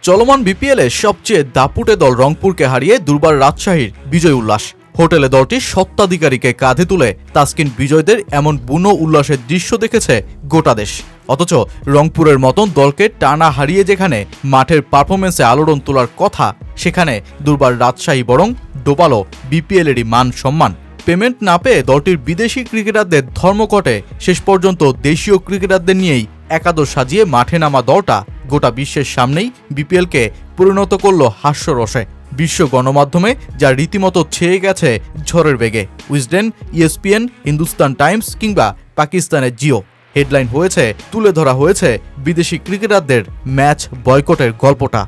চলমান বিপিএলে সবচেয়ে দাপুটে দল রংপুরকে হারিয়ে দুর্বার রাজশাহীর বিজয় উল্লাস। হোটেলে দলটির স্বত্বাধিকারীকে কাঁধে তুলে তাসকিন বিজয়দের এমন বুনো উল্লাসের দৃশ্য দেখেছে গোটা দেশ। অথচ রংপুরের মতন দলকে টানা হারিয়ে যেখানে মাঠের পারফরমেন্সে আলোড়ন তোলার কথা, সেখানে দুর্বার রাজশাহী বরং ডোবালো বিপিএলেরই মান সম্মান। পেমেন্ট না পেয়ে দলটির বিদেশি ক্রিকেটারদের ধর্মঘটে শেষ পর্যন্ত দেশীয় ক্রিকেটারদের নিয়েই একাদশ সাজিয়ে মাঠে নামা দলটা গোটা বিশ্বের সামনেই বিপিএলকে পরিণত করল হাস্যরসে। বিশ্ব গণমাধ্যমে যা রীতিমতো ছেয়ে গেছে ঝড়ের বেগে। উইজডেন, ESPN, হিন্দুস্তান টাইমস কিংবা পাকিস্তানের জিও হেডলাইন হয়েছে, তুলে ধরা হয়েছে বিদেশি ক্রিকেটারদের ম্যাচ বয়কটের গল্পটা।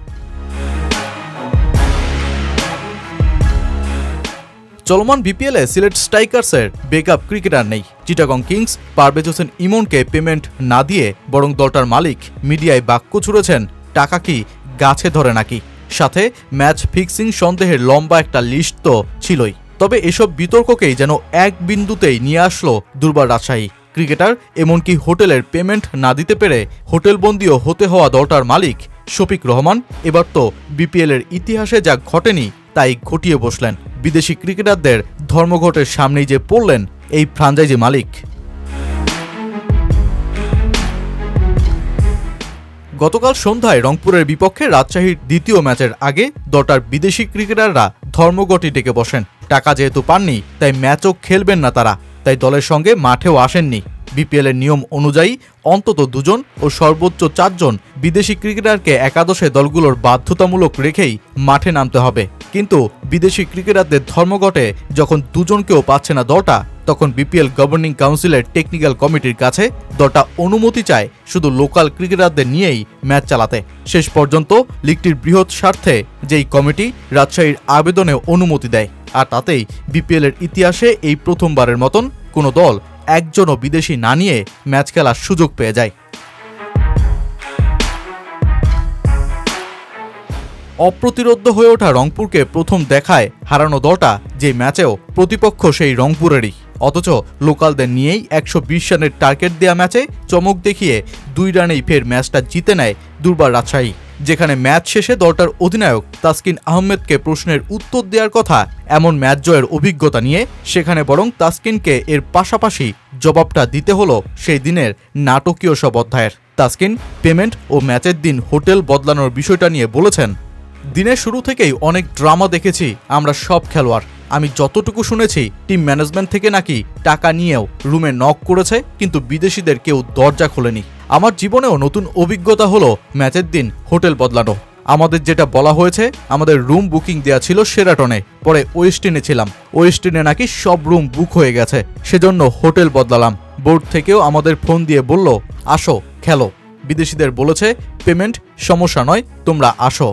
চলমান বিপিএলে সিলেট স্ট্রাইকার্সের ব্যাকআপ ক্রিকেটার নেই। চিটাগং কিংস পারভেজ হোসেন ইমনকে পেমেন্ট না দিয়ে বরং দলটার মালিক মিডিয়ায় বাক্য ছুড়েছেন, টাকা কি গাছে ধরে নাকি। সাথে ম্যাচ ফিক্সিং সন্দেহের লম্বা একটা লিস্ট তো ছিলই। তবে এসব বিতর্ককেই যেন এক বিন্দুতেই নিয়ে আসলো দুর্বার রাজশাহী। ক্রিকেটার এমনকি হোটেলের পেমেন্ট না দিতে পেরে হোটেলবন্দিও হতে হওয়া দলটার মালিক শফিক রহমান এবার তো বিপিএলের ইতিহাসে যা ঘটেনি তাই ঘটিয়ে বসলেন। বিদেশি ক্রিকেটারদের ধর্মঘটের সামনেই যে পড়লেন এই ফ্রাঞ্চাইজি মালিক। গতকাল সন্ধ্যায় রংপুরের বিপক্ষে রাজশাহীর দ্বিতীয় ম্যাচের আগে দলটার বিদেশি ক্রিকেটাররা ধর্মঘটে ডেকে বসেন। টাকা যেহেতু পাননি তাই ম্যাচও খেলবেন না তারা, তাই দলের সঙ্গে মাঠেও আসেননি। বিপিএলের নিয়ম অনুযায়ী অন্তত 2 জন ও সর্বোচ্চ 4 জন বিদেশি ক্রিকেটারকে একাদশে দলগুলোর বাধ্যতামূলক রেখেই মাঠে নামতে হবে। কিন্তু বিদেশি ক্রিকেটারদের ধর্মঘটে যখন 2 জনকেও পাচ্ছে না দলটা, তখন বিপিএল গভর্নিং কাউন্সিলের টেকনিক্যাল কমিটির কাছে দলটা অনুমতি চায় শুধু লোকাল ক্রিকেটারদের নিয়েই ম্যাচ চালাতে। শেষ পর্যন্ত লিগটির বৃহৎ স্বার্থে যেই কমিটি রাজশাহীর আবেদনে অনুমতি দেয়, আর তাতেই বিপিএলের ইতিহাসে এই প্রথমবারের মতন কোনো দল একজনও বিদেশি না নিয়ে ম্যাচ খেলার সুযোগ পেয়ে যায়। অপ্রতিরোধ্য হয়ে ওঠা রংপুরকে প্রথম দেখায় হারানো দলটা, যে ম্যাচেও প্রতিপক্ষ সেই রংপুরেরই। অথচ লোকালদের নিয়েই 120 রানের টার্গেট দেয়া ম্যাচে চমক দেখিয়ে 2 রানেই ফের ম্যাচটা জিতে নেয় দুর্বার রাজশাহী। যেখানে ম্যাচ শেষে দলটার অধিনায়ক তাসকিন আহমেদকে প্রশ্নের উত্তর দেওয়ার কথা এমন ম্যাচ জয়ের অভিজ্ঞতা নিয়ে, সেখানে বরং তাসকিনকে এর পাশাপাশি জবাবটা দিতে হলো সেই দিনের নাটকীয় সব অধ্যায়ের। তাসকিন পেমেন্ট ও ম্যাচের দিন হোটেল বদলানোর বিষয়টা নিয়ে বলেছেন, দিনের শুরু থেকেই অনেক ড্রামা দেখেছি আমরা সব খেলোয়াড়। আমি যতটুকু শুনেছি টিম ম্যানেজমেন্ট থেকে নাকি টাকা নিয়েও রুমে নক করেছে, কিন্তু বিদেশিদের কেউ দরজা খোলেনি। আমার জীবনেও নতুন অভিজ্ঞতা হলো ম্যাচের দিন হোটেল বদলানো। আমাদের যেটা বলা হয়েছে, আমাদের রুম বুকিং দেওয়া ছিল শেরাটনে, পরে ওয়েস্টিনে ছিলাম। ওয়েস্টিনে নাকি সব রুম বুক হয়ে গেছে, সেজন্য হোটেল বদলালাম। বোর্ড থেকেও আমাদের ফোন দিয়ে বলল, আসো খেলো। বিদেশিদের বলেছে, পেমেন্ট সমস্যা নয়, তোমরা আসো।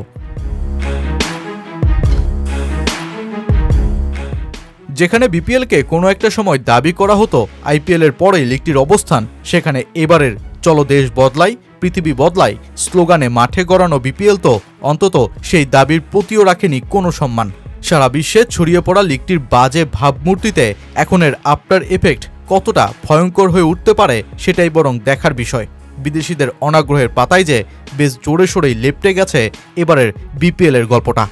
যেখানে বিপিএলকে কোনো একটা সময় দাবি করা হতো আইপিএলের পরেই লিগটির অবস্থান, সেখানে এবারের চলো দেশ বদলাই পৃথিবী বদলাই স্লোগানে মাঠে গড়ানো বিপিএল তো অন্তত সেই দাবির প্রতিও রাখেনি কোনো সম্মান। সারা বিশ্বে ছড়িয়ে পড়া লিগটির বাজে ভাবমূর্তিতে এখন এর আফটার এফেক্ট কতটা ভয়ঙ্কর হয়ে উঠতে পারে সেটাই বরং দেখার বিষয়। বিদেশিদের অনাগ্রহের পাতায় যে বেশ জোরে সোরেই লেপ্টে গেছে এবারের বিপিএলের গল্পটা।